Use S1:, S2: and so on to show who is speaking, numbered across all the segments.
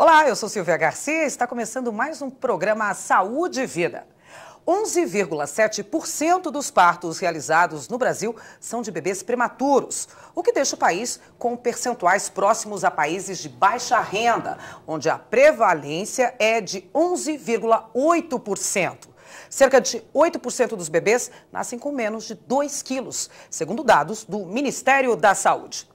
S1: Olá, eu sou Silvia Garcia e está começando mais um programa Saúde e Vida. 11,7% dos partos realizados no Brasil são de bebês prematuros, o que deixa o país com percentuais próximos a países de baixa renda, onde a prevalência é de 11,8%. Cerca de 8% dos bebês nascem com menos de 2 quilos, segundo dados do Ministério da Saúde.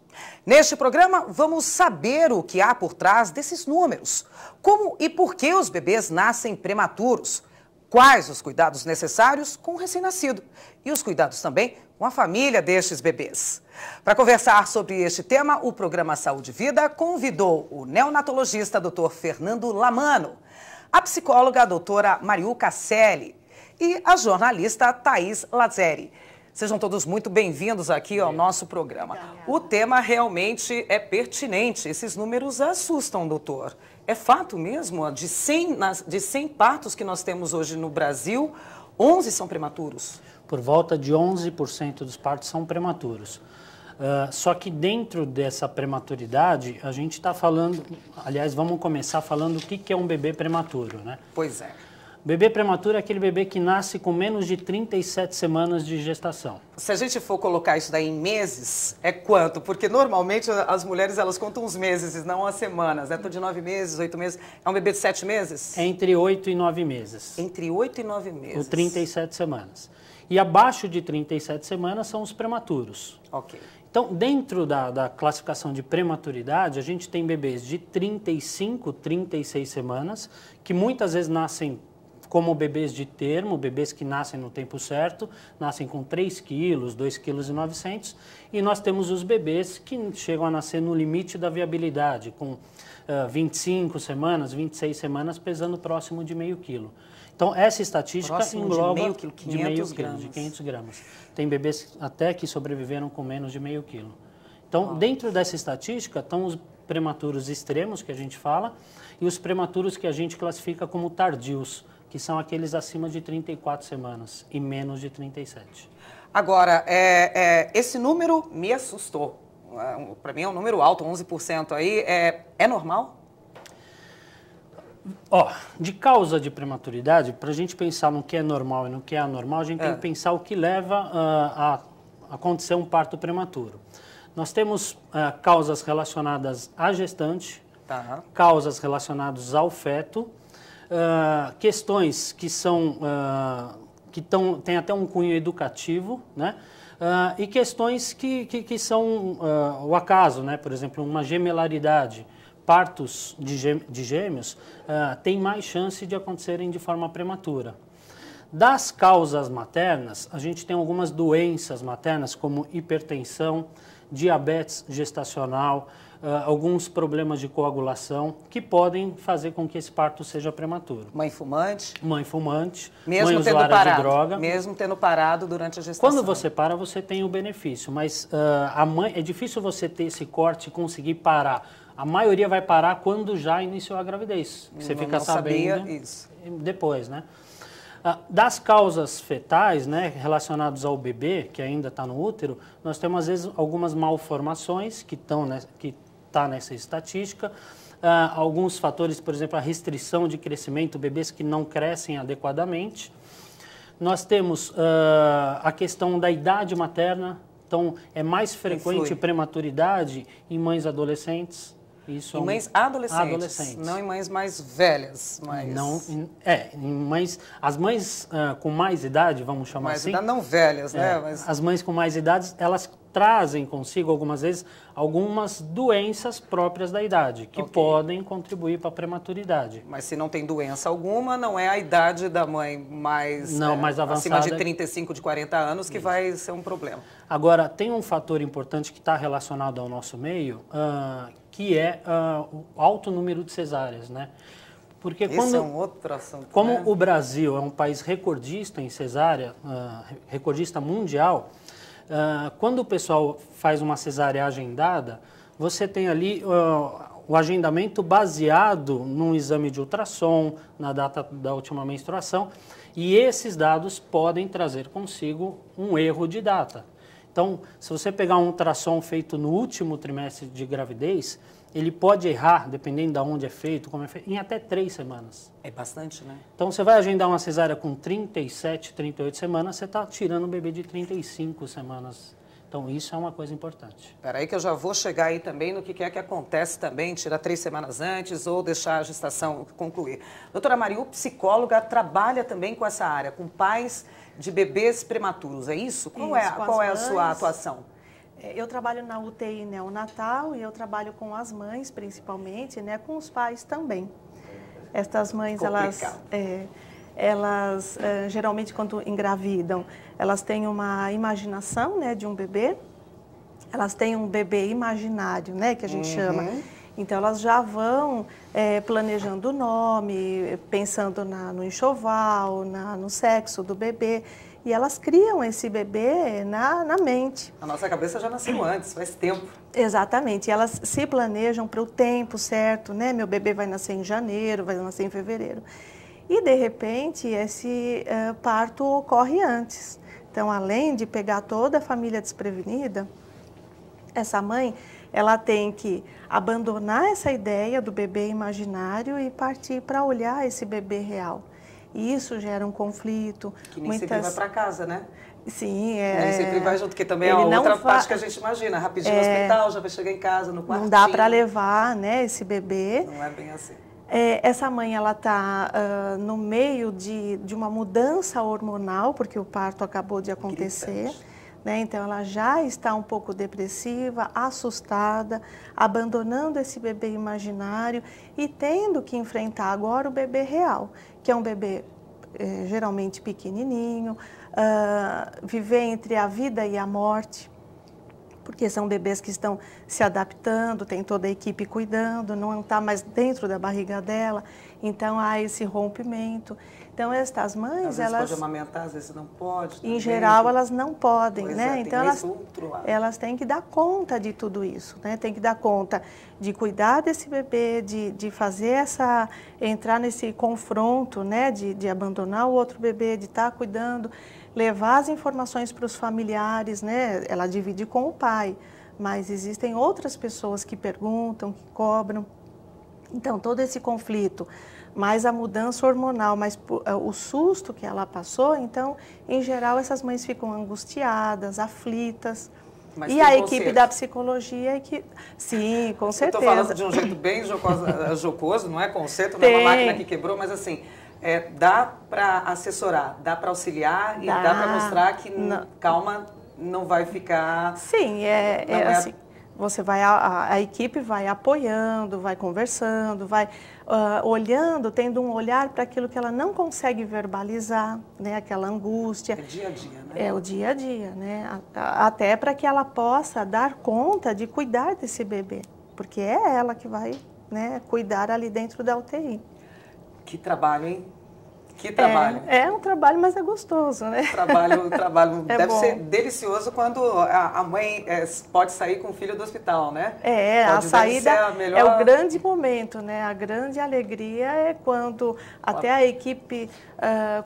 S1: Neste programa, vamos saber o que há por trás desses números. Como e por que os bebês nascem prematuros? Quais os cuidados necessários com o recém-nascido? E os cuidados também com a família destes bebês. Para conversar sobre este tema, o programa Saúde e Vida convidou o neonatologista Dr. Fernando Lamano, a psicóloga a doutora Mariuca Celli e a jornalista Thaís Lazzeri. Sejam todos muito bem-vindos aqui ao nosso programa. O tema realmente é pertinente. Esses números assustam, doutor. É fato mesmo? De 100 partos que nós temos hoje no Brasil, 11 são prematuros?
S2: Por volta de 11% dos partos são prematuros. Só que dentro dessa prematuridade, a gente está falando... Aliás, vamos começar falando o que é um bebê prematuro, né?
S1: Pois é.
S2: Bebê prematuro é aquele bebê que nasce com menos de 37 semanas de gestação.
S1: Se a gente for colocar isso daí em meses, é quanto? Porque normalmente as mulheres elas contam os meses e não as semanas. É tudo de 9 meses, 8 meses. É um bebê de 7 meses?
S2: É entre 8 e 9 meses.
S1: Entre 8 e 9 meses.
S2: Ou 37 semanas. E abaixo de 37 semanas são os prematuros.
S1: Ok.
S2: Então, dentro da classificação de prematuridade, a gente tem bebês de 35, 36 semanas, que muitas vezes nascem como bebês de termo, bebês que nascem no tempo certo, nascem com 3 quilos, 2,9 kg, e nós temos os bebês que chegam a nascer no limite da viabilidade, com 25 semanas, 26 semanas, pesando próximo de meio quilo. Então, essa estatística engloba
S1: de meio quilo,
S2: de 500 gramas. Tem bebês até que sobreviveram com menos de meio quilo. Então, dentro dessa estatística, estão os prematuros extremos, que a gente fala, e os prematuros que a gente classifica como tardios, que são aqueles acima de 34 semanas e menos de 37.
S1: Agora, esse número me assustou. Para mim é um número alto, 11% aí. É normal?
S2: De causa de prematuridade, para a gente pensar no que é normal e no que é anormal, a gente tem que pensar o que leva a acontecer um parto prematuro. Nós temos causas relacionadas à gestante, causas relacionadas ao feto, questões que são têm até um cunho educativo, né? E questões que são o acaso, né? Por exemplo, uma gemelaridade, partos de gêmeos têm mais chance de acontecerem de forma prematura. Das causas maternas, a gente tem algumas doenças maternas como hipertensão, diabetes gestacional, alguns problemas de coagulação que podem fazer com que esse parto seja prematuro.
S1: Mãe fumante?
S2: Mãe fumante,
S1: mesmo
S2: mãe usuária de droga.
S1: Mesmo tendo parado durante a gestação.
S2: Quando você para, você tem o benefício, mas a mãe, é difícil você ter esse corte e conseguir parar. A maioria vai parar quando já iniciou a gravidez. Você fica sabendo
S1: isso.
S2: Depois, né? Das causas fetais, né, relacionadas ao bebê, que ainda está no útero, nós temos, às vezes, algumas malformações que estão nessa estatística. Alguns fatores, por exemplo, a restrição de crescimento, bebês que não crescem adequadamente. Nós temos a questão da idade materna. Então, é mais frequente prematuridade em mães adolescentes. Isso
S1: em mães adolescentes, não em mães mais velhas.
S2: As mães com mais idade, vamos chamar assim.
S1: Mais idade, não velhas, né? Mas...
S2: As mães com mais idades, elas trazem consigo algumas vezes algumas doenças próprias da idade, que podem contribuir para a prematuridade.
S1: Mas se não tem doença alguma, não é a idade da mãe mais
S2: avançada,
S1: acima de 35, de 40 anos que vai ser um problema.
S2: Agora, tem um fator importante que está relacionado ao nosso meio, que é o alto número de cesáreas, né? Porque
S1: esse é um outro assunto,
S2: como
S1: né?
S2: O Brasil é um país recordista em cesárea, recordista mundial, quando o pessoal faz uma cesárea agendada, você tem ali o agendamento baseado num exame de ultrassom, na data da última menstruação, e esses dados podem trazer consigo um erro de data. Então, se você pegar um ultrassom feito no último trimestre de gravidez, ele pode errar, dependendo de onde é feito, como é feito, em até 3 semanas.
S1: É bastante, né?
S2: Então, você vai agendar uma cesárea com 37, 38 semanas, você está tirando um bebê de 35 semanas. Então, isso é uma coisa importante.
S1: Espera aí que eu já vou chegar aí também no que é que acontece também, tirar 3 semanas antes ou deixar a gestação concluir. Doutora Mariu, psicóloga, trabalha também com essa área, com pais de bebês prematuros, é isso? Qual é a sua atuação?
S3: Eu trabalho na UTI neonatal e eu trabalho com as mães, principalmente, né, com os pais também. Estas mães, elas geralmente, quando engravidam, elas têm uma imaginação, né, de um bebê. Elas têm um bebê imaginário, né, que a gente chama. Então, elas já vão planejando o nome, pensando no enxoval, no sexo do bebê. E elas criam esse bebê na mente.
S1: A nossa cabeça já nasceu antes, faz tempo.
S3: Exatamente. E elas se planejam para o tempo certo, né? Meu bebê vai nascer em janeiro, vai nascer em fevereiro. E, de repente, esse parto ocorre antes. Então, além de pegar toda a família desprevenida, essa mãe, ela tem que abandonar essa ideia do bebê imaginário e partir para olhar esse bebê real. E isso gera um conflito.
S1: Que nem sempre vai para casa, né?
S3: Sim,
S1: Nem sempre vai junto, que também é outra parte que a gente imagina. Rapidinho no hospital, já vai chegar em casa, no quartinho.
S3: Não dá para levar, né, esse bebê.
S1: Não é bem assim.
S3: Essa mãe, ela está no meio de uma mudança hormonal, porque o parto acabou de acontecer. Né? Então, ela já está um pouco depressiva, assustada, abandonando esse bebê imaginário e tendo que enfrentar agora o bebê real, que é um bebê geralmente pequenininho, viver entre a vida e a morte, porque são bebês que estão se adaptando, tem toda a equipe cuidando, não está mais dentro da barriga dela, então há esse rompimento. Então, estas mães,
S1: às vezes pode amamentar, às vezes não pode.
S3: Em geral, elas não podem, né? Então,
S1: elas
S3: têm que dar conta de tudo isso, né? Tem que dar conta de cuidar desse bebê, de fazer entrar nesse confronto, né? De abandonar o outro bebê, de estar cuidando, levar as informações para os familiares, né? Ela divide com o pai, mas existem outras pessoas que perguntam, que cobram. Então, todo esse conflito, mais a mudança hormonal, mais o susto que ela passou, então, em geral, essas mães ficam angustiadas, aflitas.
S1: Mas
S3: e a equipe da psicologia, sim, com certeza.
S1: Eu estou falando de um jeito bem jocoso, não é conceito, não é uma máquina que quebrou, mas assim, dá para assessorar, dá para auxiliar e dá para mostrar que, calma, não vai ficar...
S3: Sim, assim... Você vai, a equipe vai apoiando, vai conversando, vai olhando, tendo um olhar para aquilo que ela não consegue verbalizar, né? Aquela angústia.
S1: É dia a dia, né?
S3: É o dia a dia, né? Até para que ela possa dar conta de cuidar desse bebê, porque é ela que vai, né, cuidar ali dentro da UTI.
S1: Que trabalho, hein? Que trabalho.
S3: É um trabalho, mas é gostoso, né?
S1: Trabalho deve
S3: bom.
S1: ser delicioso quando a mãe pode sair com o filho do hospital, né?
S3: A saída é o grande momento, né? A grande alegria é quando até a equipe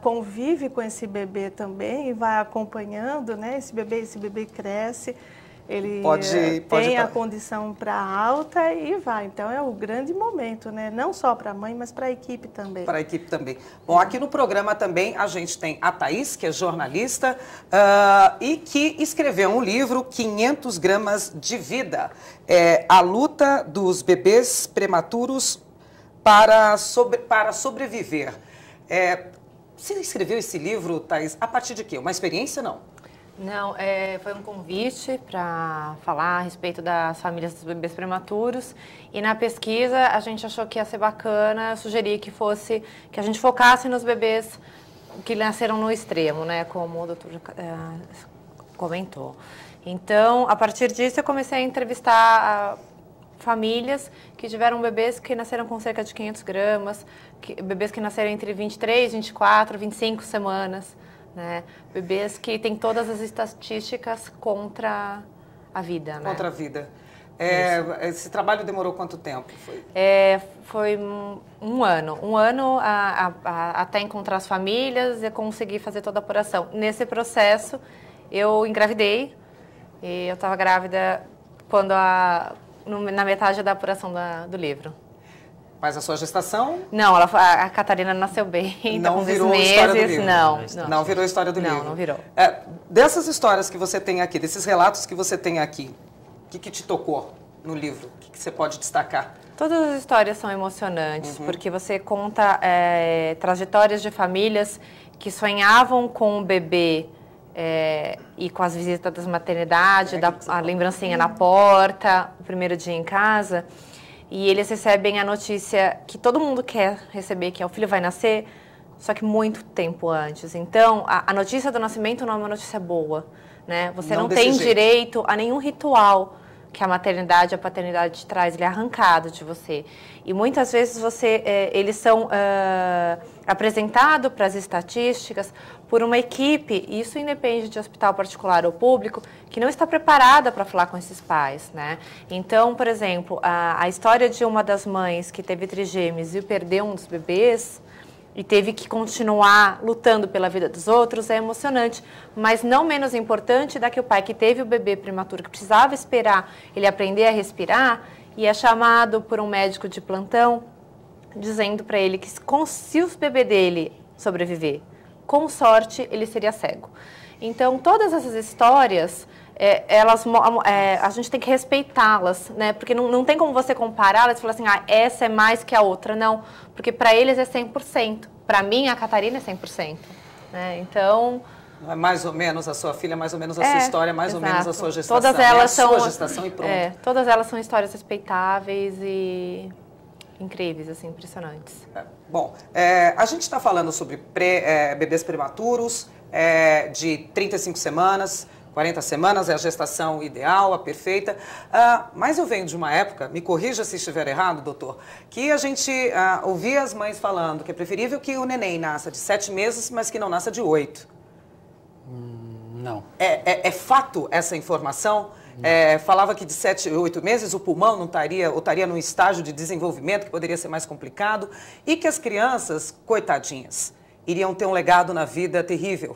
S3: convive com esse bebê também e vai acompanhando, né? Esse bebê cresce. Ele tem a condição para alta e vai. Então, é o grande momento, né? Não só para a mãe, mas para a equipe também.
S1: Para a equipe também. Bom, aqui no programa também a gente tem a Thaís, que é jornalista e que escreveu um livro, 500 gramas de vida. A luta dos bebês prematuros para sobreviver. Você escreveu esse livro, Thaís, a partir de quê? Uma experiência, não?
S4: Não, foi um convite para falar a respeito das famílias dos bebês prematuros e na pesquisa a gente achou que ia ser bacana, sugeri que a gente focasse nos bebês que nasceram no extremo, né, como o doutor comentou. Então, a partir disso eu comecei a entrevistar famílias que tiveram bebês que nasceram com cerca de 500 gramas, bebês que nasceram entre 23, 24, 25 semanas. Né? Bebês que têm todas as estatísticas contra a vida.
S1: Contra a vida. Esse trabalho demorou quanto tempo?
S4: Foi um ano. Um ano até encontrar as famílias e conseguir fazer toda a apuração. Nesse processo, eu engravidei. E eu estava grávida quando na metade da apuração do livro.
S1: Mas a sua gestação?
S4: Não, a Catarina nasceu bem, então
S1: não
S4: com
S1: virou
S4: meses,
S1: história do livro.
S4: Não
S1: Virou história do livro.
S4: Não virou.
S1: Dessas histórias que você tem aqui, desses relatos que você tem aqui, o que te tocou no livro? O que você pode destacar?
S4: Todas as histórias são emocionantes, porque você conta trajetórias de famílias que sonhavam com o bebê e com as visitas das maternidades, a lembrancinha na porta, o primeiro dia em casa. E eles recebem a notícia que todo mundo quer receber, que o filho vai nascer, só que muito tempo antes. Então, a notícia do nascimento não é uma notícia boa, né? Você não tem direito a nenhum ritual que a maternidade e a paternidade te traz, ele é arrancado de você. E muitas vezes eles são apresentados para as estatísticas por uma equipe, e isso independe de hospital particular ou público, que não está preparada para falar com esses pais, né? Então, por exemplo, a história de uma das mães que teve trigêmeos e perdeu um dos bebês, e teve que continuar lutando pela vida dos outros, é emocionante. Mas não menos importante da que o pai que teve o bebê prematuro, que precisava esperar ele aprender a respirar, e é chamado por um médico de plantão, dizendo para ele que se o bebê dele sobreviver, com sorte, ele seria cego. Então, todas essas histórias, a gente tem que respeitá-las, né? Porque não tem como você compará-las e falar assim, essa é mais que a outra. Não, porque para eles é 100%. Para mim, a Catarina é 100%. Né? Então...
S1: É mais ou menos a sua filha, mais ou menos a sua história, mais ou menos a sua gestação.
S4: Todas elas são...
S1: sua gestação e pronto.
S4: Todas elas são histórias respeitáveis e incríveis, assim, impressionantes.
S1: Bom, a gente está falando sobre bebês prematuros, de 35 semanas, 40 semanas é a gestação ideal, a perfeita. Mas eu venho de uma época, me corrija se estiver errado, doutor, que a gente ouvia as mães falando que é preferível que o neném nasça de 7 meses, mas que não nasça de 8.
S2: Não.
S1: É fato essa informação? Falava que de 7 ou 8 meses o pulmão não estaria num estágio de desenvolvimento que poderia ser mais complicado e que as crianças, coitadinhas, iriam ter um legado na vida terrível.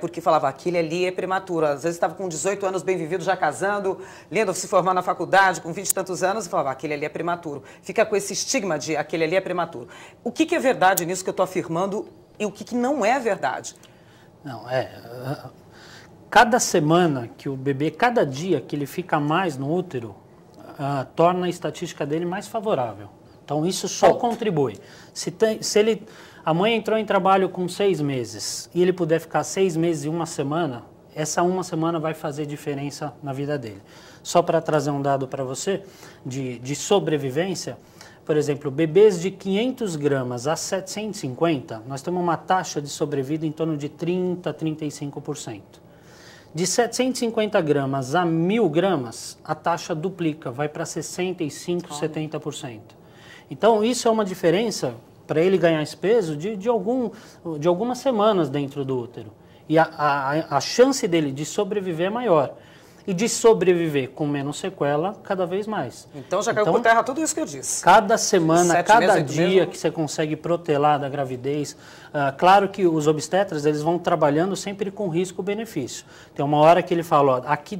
S1: Porque falava, aquele ali é prematuro. Às vezes estava com 18 anos, bem vivido, já casando, lindo, se formando na faculdade, com 20 e tantos anos, e falava, aquele ali é prematuro. Fica com esse estigma de aquele ali é prematuro. O que é verdade nisso que eu estou afirmando e o que não é verdade?
S2: Não, cada semana que o bebê, cada dia que ele fica mais no útero, torna a estatística dele mais favorável. Então, isso só contribui. A mãe entrou em trabalho com 6 meses e ele puder ficar 6 meses e 1 semana, essa 1 semana vai fazer diferença na vida dele. Só para trazer um dado para você de sobrevivência, por exemplo, bebês de 500 gramas a 750, nós temos uma taxa de sobrevida em torno de 30% a 35%. De 750 gramas a 1.000 gramas, a taxa duplica, vai para 65%, 70%. Então, isso é uma diferença para ele ganhar esse peso de algumas semanas dentro do útero. E a chance dele de sobreviver é maior. E de sobreviver com menos sequela, cada vez mais.
S1: Então já caiu por terra tudo isso que eu disse.
S2: Cada semana, cada dia que você consegue protelar da gravidez, claro que os obstetras eles vão trabalhando sempre com risco-benefício. Tem uma hora que ele fala, aqui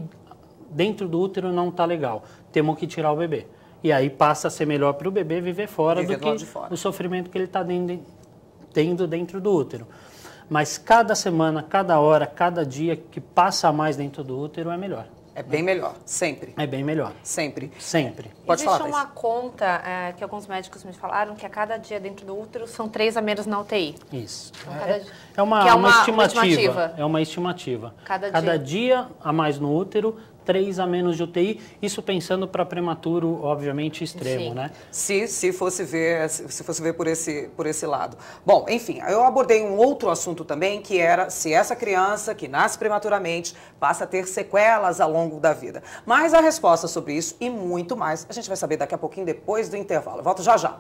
S2: dentro do útero não está legal, temos que tirar o bebê. E aí passa a ser melhor para o bebê viver fora do que o sofrimento que ele está tendo dentro do útero. Mas cada semana, cada hora, cada dia que passa mais dentro do útero é melhor.
S1: É bem melhor, sempre.
S2: É bem melhor.
S1: Sempre.
S2: Sempre.
S1: Pode falar,
S4: Existe uma conta que alguns médicos me falaram que a cada dia dentro do útero são 3 a menos na UTI.
S2: Isso.
S4: Então,
S2: é uma estimativa. É uma estimativa.
S4: Cada
S2: dia a mais no útero, 3 a menos de UTI, isso pensando para prematuro, obviamente, extremo,
S4: Sim.
S2: né?
S1: Se fosse ver por esse lado. Bom, enfim, eu abordei um outro assunto também, que era se essa criança que nasce prematuramente passa a ter sequelas ao longo da vida. Mas a resposta sobre isso e muito mais, a gente vai saber daqui a pouquinho, depois do intervalo. Eu volto já já.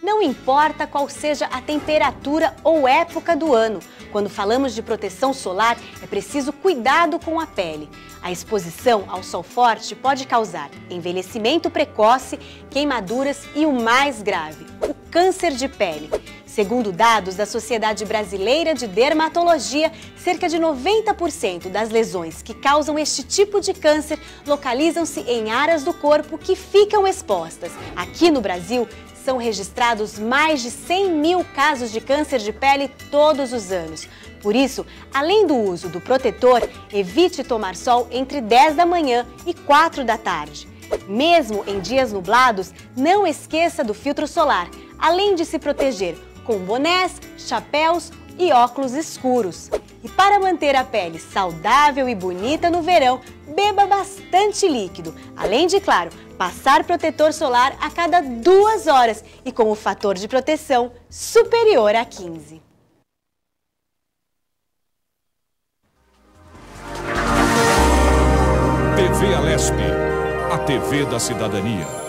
S5: Não não importa qual seja a temperatura ou época do ano. Quando falamos de proteção solar, é preciso cuidado com a pele. A exposição ao sol forte pode causar envelhecimento precoce, queimaduras e o mais grave, o câncer de pele. Segundo dados da Sociedade Brasileira de Dermatologia, cerca de 90% das lesões que causam este tipo de câncer localizam-se em áreas do corpo que ficam expostas. Aqui no Brasil, são registrados mais de 100 mil casos de câncer de pele todos os anos. Por isso, além do uso do protetor, evite tomar sol entre 10 da manhã e 4 da tarde. Mesmo em dias nublados, não esqueça do filtro solar, além de se proteger com bonés, chapéus e óculos escuros. E para manter a pele saudável e bonita no verão, beba bastante líquido, além de, claro, passar protetor solar a cada 2 horas e com o fator de proteção superior a 15.
S6: TV Alesp, a TV da cidadania.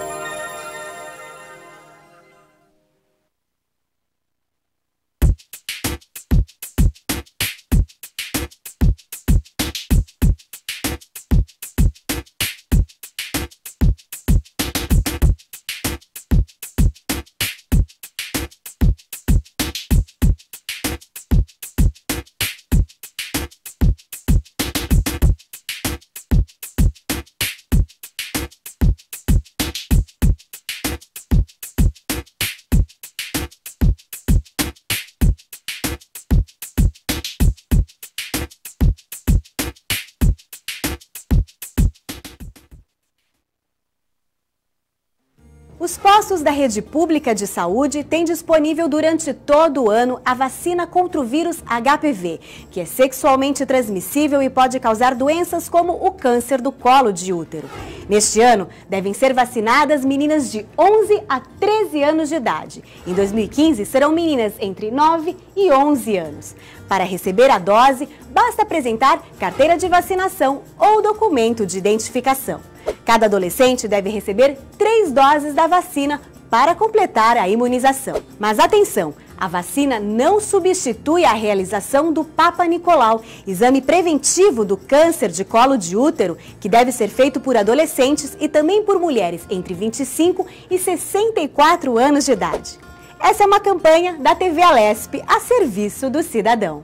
S5: Os postos da rede pública de saúde têm disponível durante todo o ano a vacina contra o vírus HPV, que é sexualmente transmissível e pode causar doenças como o câncer do colo de útero. Neste ano, devem ser vacinadas meninas de 11 a 13 anos de idade. Em 2015, serão meninas entre 9 e 11 anos. Para receber a dose, basta apresentar carteira de vacinação ou documento de identificação. Cada adolescente deve receber 3 doses da vacina para completar a imunização. Mas atenção, a vacina não substitui a realização do Papa Nicolau, exame preventivo do câncer de colo de útero, que deve ser feito por adolescentes e também por mulheres entre 25 e 64 anos de idade. Essa é uma campanha da TV Alesp a serviço do cidadão.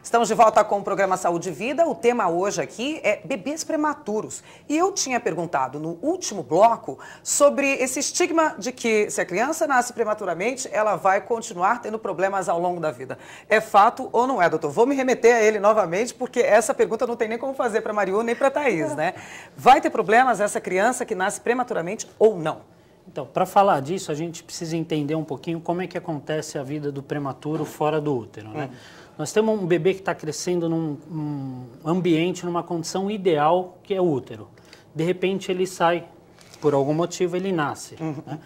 S1: Estamos de volta com o programa Saúde e Vida. O tema hoje aqui é bebês prematuros. E eu tinha perguntado no último bloco sobre esse estigma de que se a criança nasce prematuramente, ela vai continuar tendo problemas ao longo da vida. É fato ou não é, doutor? Vou me remeter a ele novamente, porque essa pergunta não tem nem como fazer para a Mariú nem para a Thaís, né? Vai ter problemas essa criança que nasce prematuramente ou não?
S2: Então, para falar disso, a gente precisa entender um pouquinho como é que acontece a vida do prematuro fora do útero, né? Nós temos um bebê que está crescendo num ambiente, numa condição ideal, que é o útero. De repente, ele sai, por algum motivo, ele nasce. Né?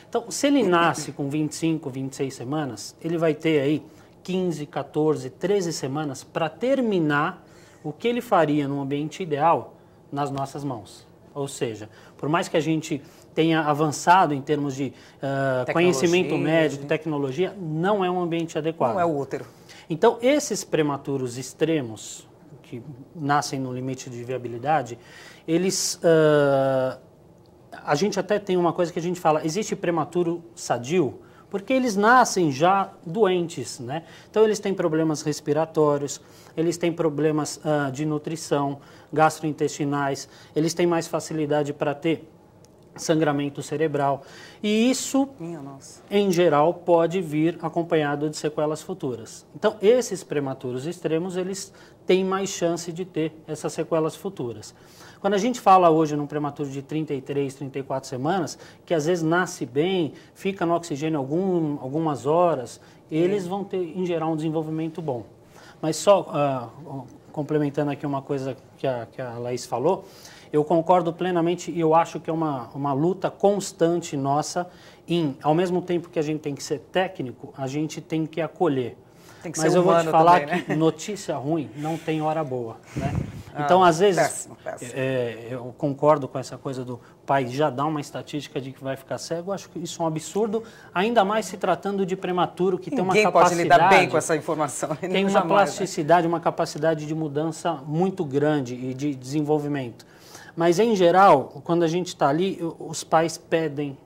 S2: Então, se ele nasce com 25, 26 semanas, ele vai ter aí 15, 14, 13 semanas para terminar o que ele faria num ambiente ideal nas nossas mãos. Ou seja, por mais que a gente tenha avançado em termos de conhecimento médico, tecnologia, não é um ambiente adequado.
S1: Não é o útero.
S2: Então, esses prematuros extremos, que nascem no limite de viabilidade, eles... a gente até tem uma coisa que a gente fala, existe prematuro sadio, porque eles nascem já doentes, né? Então, eles têm problemas respiratórios, eles têm problemas de nutrição, gastrointestinais, eles têm mais facilidade para ter sangramento cerebral. E isso, em geral, pode vir acompanhado de sequelas futuras. Então, esses prematuros extremos, eles têm mais chance de ter essas sequelas futuras. Quando a gente fala hoje num prematuro de 33, 34 semanas, que às vezes nasce bem, fica no oxigênio algumas horas, eles vão ter, em geral, um desenvolvimento bom. Mas só complementando aqui uma coisa que a Laís falou, eu concordo plenamente e eu acho que é uma luta constante nossa ao mesmo tempo que a gente tem que ser técnico, a gente tem que acolher.
S1: Tem que
S2: Mas
S1: ser
S2: eu vou te falar
S1: também, né?
S2: que notícia ruim não tem hora boa, né? Então, às vezes,
S1: péssimo.
S2: eu concordo com essa coisa do pai já dar uma estatística de que vai ficar cego, eu acho que isso é um absurdo, ainda mais se tratando de prematuro, que tem uma capacidade...
S1: Ninguém pode lidar bem com essa informação.
S2: Tem uma plasticidade, uma capacidade de mudança muito grande e de desenvolvimento. Mas, em geral, quando a gente está ali, os pais pedem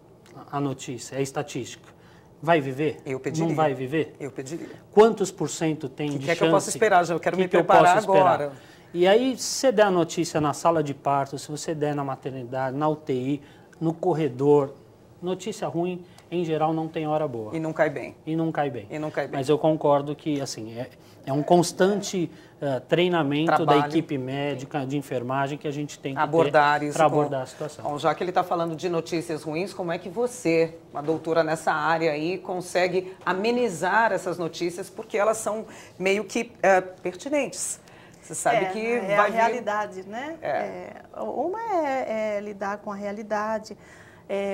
S2: a notícia, a estatística. Vai viver?
S1: Eu pediria.
S2: Não vai viver?
S1: Eu pediria.
S2: Quantos por cento tem de chance?
S1: O que é que eu posso esperar? Já eu quero me preparar agora.
S2: E aí, se você der a notícia na sala de parto, se você der na maternidade, na UTI, no corredor, notícia ruim, em geral, não tem hora boa.
S1: E não cai bem.
S2: E não cai bem.
S1: E não cai bem.
S2: Mas eu concordo que, assim, é um constante treinamento
S1: Trabalho.
S2: da equipe médica, de enfermagem, que a gente tem que
S1: abordar
S2: ter
S1: isso
S2: para abordar a situação.
S1: Bom, já que ele está falando de notícias ruins, como é que você, uma doutora nessa área aí, consegue amenizar essas notícias, porque elas são meio que pertinentes? Você sabe que vai
S3: a
S1: vir...
S3: realidade, né? Uma é lidar com a realidade.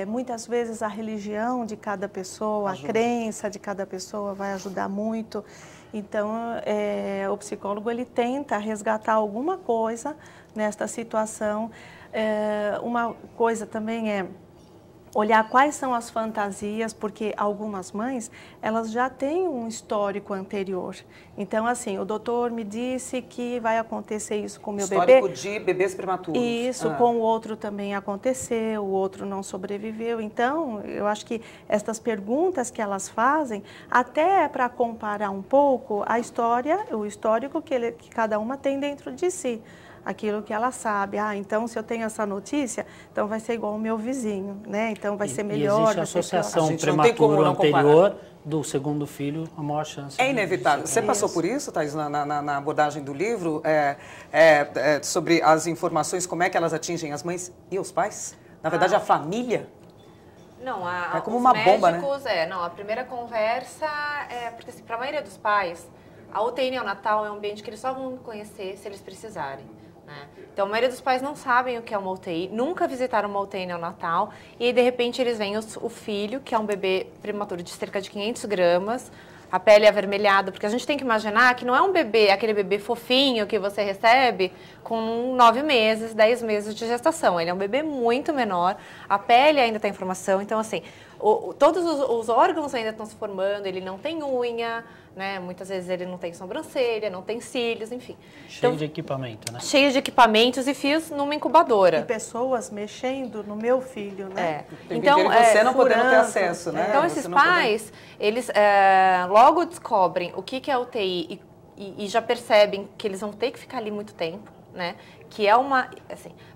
S3: Muitas vezes a religião de cada pessoa,
S1: ajuda.
S3: A crença de cada pessoa vai ajudar muito. Então, o psicólogo ele tenta resgatar alguma coisa nesta situação. Uma coisa também é olhar quais são as fantasias, porque algumas mães, elas já têm um histórico anterior. Então, assim, o doutor me disse que vai acontecer isso com o meu bebê.
S1: Histórico de bebês prematuros.
S3: Isso, com o outro também aconteceu, o outro não sobreviveu. Então, eu acho que estas perguntas que elas fazem, até é para comparar um pouco a história, o histórico que cada uma tem dentro de si. Aquilo que ela sabe. Então, se eu tenho essa notícia, então vai ser igual ao meu vizinho, né? Então, vai ser melhor.
S2: E existe a associação
S1: prematuro
S2: anterior do segundo filho, a maior chance.
S1: É inevitável. Você passou por isso, Thais, na abordagem do livro, sobre as informações, como é que elas atingem as mães e os pais? Na verdade, a família?
S4: Não,
S1: é como uma bomba, né?
S4: A primeira conversa porque assim, para a maioria dos pais, a UTI neonatal é um ambiente que eles só vão conhecer se eles precisarem. Né? Então, a maioria dos pais não sabem o que é uma UTI, nunca visitaram uma UTI neonatal e aí, de repente, eles veem o filho, que é um bebê prematuro de cerca de 500 gramas, a pele avermelhada, porque a gente tem que imaginar que não é um bebê, aquele bebê fofinho que você recebe com 9 meses, 10 meses de gestação. Ele é um bebê muito menor, a pele ainda está em formação, então, assim, todos os órgãos ainda estão se formando, ele não tem unha, né? Muitas vezes ele não tem sobrancelha, não tem cílios, enfim.
S2: Cheio de equipamento, né?
S4: Cheio de equipamentos e fios numa incubadora.
S3: E pessoas mexendo no meu filho, né?
S1: Então, você não podendo ter acesso, né?
S4: Então, esses pais, eles logo descobrem o que é a UTI e já percebem que eles vão ter que ficar ali muito tempo, né? Que é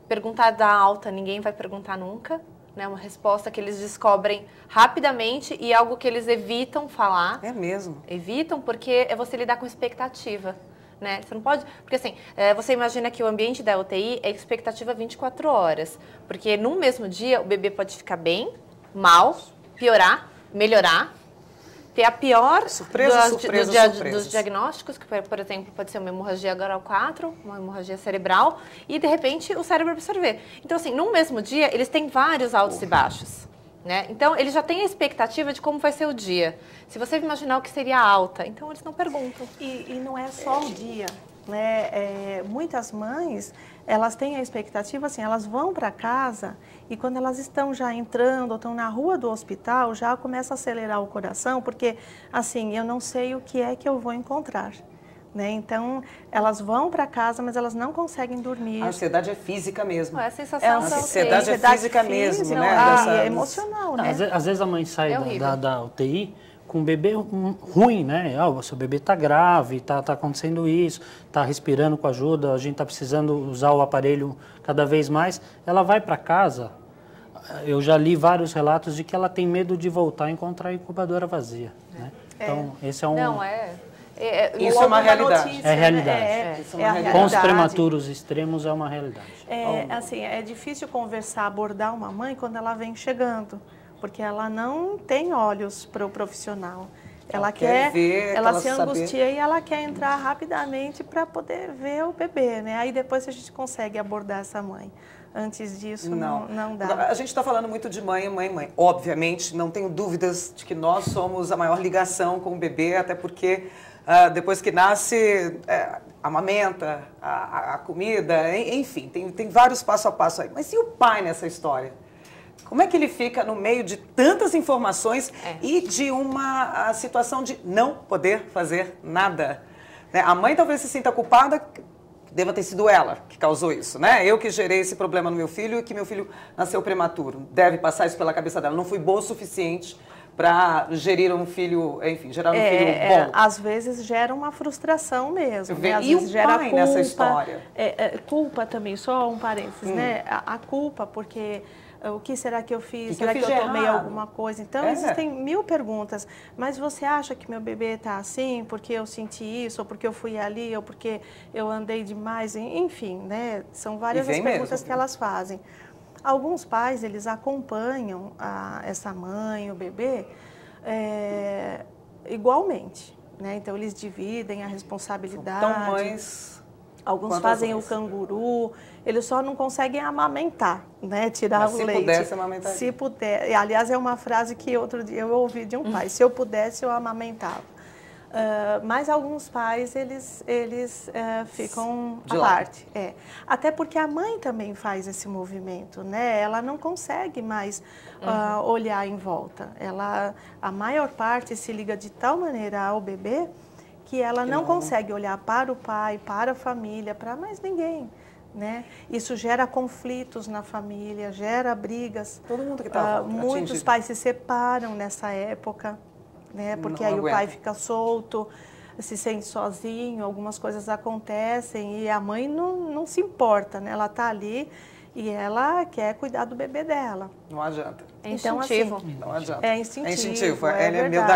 S4: perguntar da alta, ninguém vai perguntar nunca. Né, uma resposta que eles descobrem rapidamente e algo que eles evitam falar.
S1: É mesmo.
S4: Evitam porque é você lidar com expectativa. Né? Você não pode... Porque assim, você imagina que o ambiente da UTI é expectativa 24 horas. Porque no mesmo dia o bebê pode ficar bem, mal, piorar, melhorar. Ter a pior dos diagnósticos, que, por exemplo, pode ser uma hemorragia grau 4, uma hemorragia cerebral, e, de repente, o cérebro absorver. Então, assim, no mesmo dia, eles têm vários altos e baixos. Né? Então, eles já têm a expectativa de como vai ser o dia. Se você imaginar o que seria alta, então eles não perguntam.
S3: E não é só o dia. Né? Muitas mães, elas têm a expectativa, assim, elas vão para casa e quando elas estão já entrando ou estão na rua do hospital, já começa a acelerar o coração, porque, assim, eu não sei o que é que eu vou encontrar. Né? Então, elas vão para casa, mas elas não conseguem dormir.
S1: A ansiedade é física mesmo.
S4: É a sensação
S1: a ansiedade é física mesmo, né?
S3: É emocional, né?
S2: Às vezes a mãe sai da UTI com um bebê ruim, né? O seu bebê está grave, está acontecendo isso, está respirando com ajuda, a gente está precisando usar o aparelho cada vez mais. Ela vai para casa, eu já li vários relatos de que ela tem medo de voltar e encontrar a incubadora vazia. Né? Então, esse é um...
S1: Isso é uma realidade.
S3: Notícia,
S2: é realidade.
S3: realidade.
S2: Com os prematuros extremos é uma realidade.
S3: Assim, é difícil conversar, abordar uma mãe quando ela vem chegando, porque ela não tem olhos para o profissional. Ela quer ver, ela se angustia e ela quer entrar rapidamente para poder ver o bebê, né? Aí depois a gente consegue abordar essa mãe. Antes disso, não dá.
S1: A gente está falando muito de mãe. Obviamente, não tenho dúvidas de que nós somos a maior ligação com o bebê, até porque depois que nasce, amamenta, a comida, enfim, tem vários passo a passo aí. Mas e o pai nessa história? Como é que ele fica no meio de tantas informações e de uma situação de não poder fazer nada? Né? A mãe talvez se sinta culpada, deva ter sido ela que causou isso, né? Eu que gerei esse problema no meu filho e que meu filho nasceu prematuro. Deve passar isso pela cabeça dela. Não fui boa o suficiente para gerir um filho, enfim, gerar um filho bom.
S3: Às vezes gera uma frustração mesmo. Né? Às
S1: e
S3: vezes
S1: o
S3: gera
S1: pai
S3: culpa,
S1: nessa história?
S3: Culpa também, só um parênteses, né? A culpa, porque... O que será que eu fiz? Será que eu tomei alguma coisa? Então, existem 1000 perguntas. Mas você acha que meu bebê está assim porque eu senti isso, ou porque eu fui ali, ou porque eu andei demais? Enfim, né? São várias as perguntas que elas fazem. Alguns pais, eles acompanham essa mãe, o bebê, igualmente. Né? Então, eles dividem a responsabilidade.
S1: Então, mães...
S3: Alguns fazem o canguru, eles só não conseguem amamentar, né? Tirar o leite.
S1: Se pudesse, amamentar.
S3: Se puder. Aliás, é uma frase que outro dia eu ouvi de um pai. Se eu pudesse, eu amamentava. Mas alguns pais, eles ficam à parte. Até porque a mãe também faz esse movimento, né? Ela não consegue mais olhar em volta. A maior parte se liga de tal maneira ao bebê que ela não consegue olhar para o pai, para a família, para mais ninguém, né? Isso gera conflitos na família, gera brigas.
S1: Todo mundo que está
S3: muitos pais se separam nessa época, né? Porque aí o pai fica solto, se sente sozinho, algumas coisas acontecem e a mãe não se importa, né? Ela está ali e ela quer cuidar do bebê dela.
S1: Não adianta.
S3: Então,
S4: instintivo.
S3: Assim,
S1: não adianta.
S3: É instintivo.
S1: É instintivo.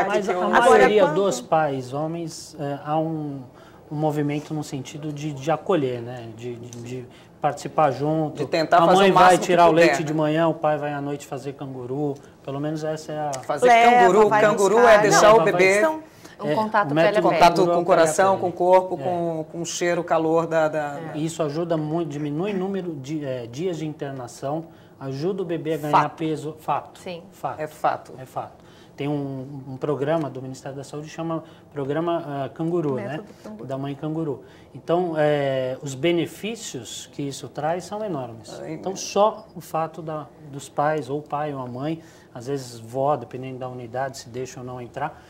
S3: Mas
S2: a maioria dos pais, homens, há um movimento no sentido de acolher, né? De participar junto.
S1: De tentar
S2: a
S1: fazer
S2: mãe
S1: o máximo
S2: vai tirar
S1: que
S2: o leite
S1: puder,
S2: de manhã, o pai vai à noite fazer canguru. Pelo menos essa é a...
S1: Fazer canguru é deixar o bebê...
S4: Um contato
S1: contato com o coração, com o corpo, com o cheiro, o calor
S2: Isso ajuda muito, diminui o número de dias de internação, ajuda o bebê a ganhar peso. Fato.
S4: Sim.
S1: É fato.
S2: É fato. Tem um programa do Ministério da Saúde que chama Programa Canguru, né?
S3: Canguru.
S2: Da mãe canguru. Então, os benefícios que isso traz são enormes. Então, só o fato dos pais, ou o pai ou a mãe, às vezes vó, dependendo da unidade, se deixa ou não entrar,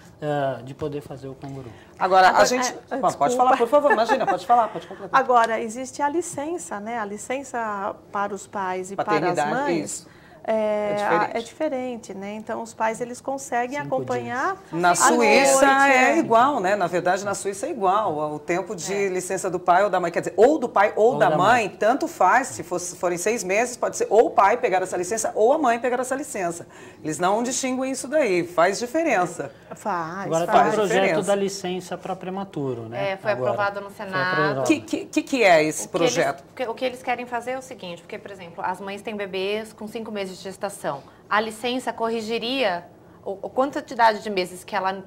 S2: de poder fazer o canguru.
S1: Agora a gente... pode falar, por favor, imagina, pode falar, pode completar.
S3: Agora, existe a licença, né? A licença para os pais e para as mães.
S1: Isso.
S3: É diferente, né? Então, os pais, eles conseguem acompanhar...
S1: Na Suíça é igual, né? Na verdade, na Suíça é igual. O tempo de licença do pai ou da mãe, quer dizer, ou do pai ou da mãe, tanto faz. Se forem 6 meses, pode ser ou o pai pegar essa licença ou a mãe pegar essa licença. Eles não distinguem isso daí, faz diferença.
S3: Agora
S2: tem o projeto da licença para prematuro, né?
S4: Foi aprovado no Senado.
S1: O que é esse projeto?
S4: O que eles querem fazer é o seguinte, porque, por exemplo, as mães têm bebês com 5 meses de gestação. A licença corrigiria a quantidade de meses que ela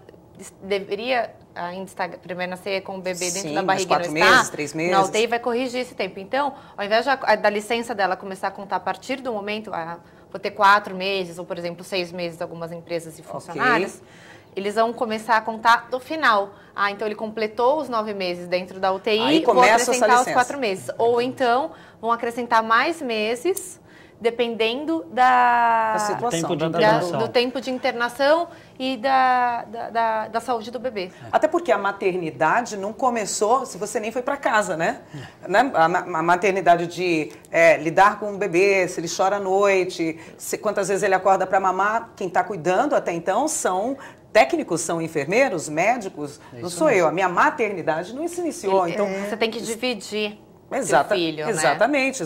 S4: deveria ainda permanecer com o bebê dentro da barriga,
S1: 4 meses, 3 meses.
S4: Na UTI vai corrigir esse tempo. Então, ao invés da licença dela começar a contar a partir do momento, vou ter 4 meses, ou, por exemplo, 6 meses, algumas empresas e funcionários, eles vão começar a contar do final. Então ele completou os 9 meses dentro da UTI,
S1: aí
S4: vou acrescentar os 4
S1: licença.
S4: meses. Ou então, vão acrescentar mais meses, dependendo da
S2: situação,
S4: do tempo de internação e da saúde do bebê.
S1: Até porque a maternidade não começou se você nem foi para casa, né? A maternidade de lidar com o bebê, se ele chora à noite, quantas vezes ele acorda para mamar, quem está cuidando até então são técnicos, são enfermeiros, médicos, não sou eu. A minha maternidade não se iniciou. Então,
S4: você tem que dividir. Filho,
S1: exatamente.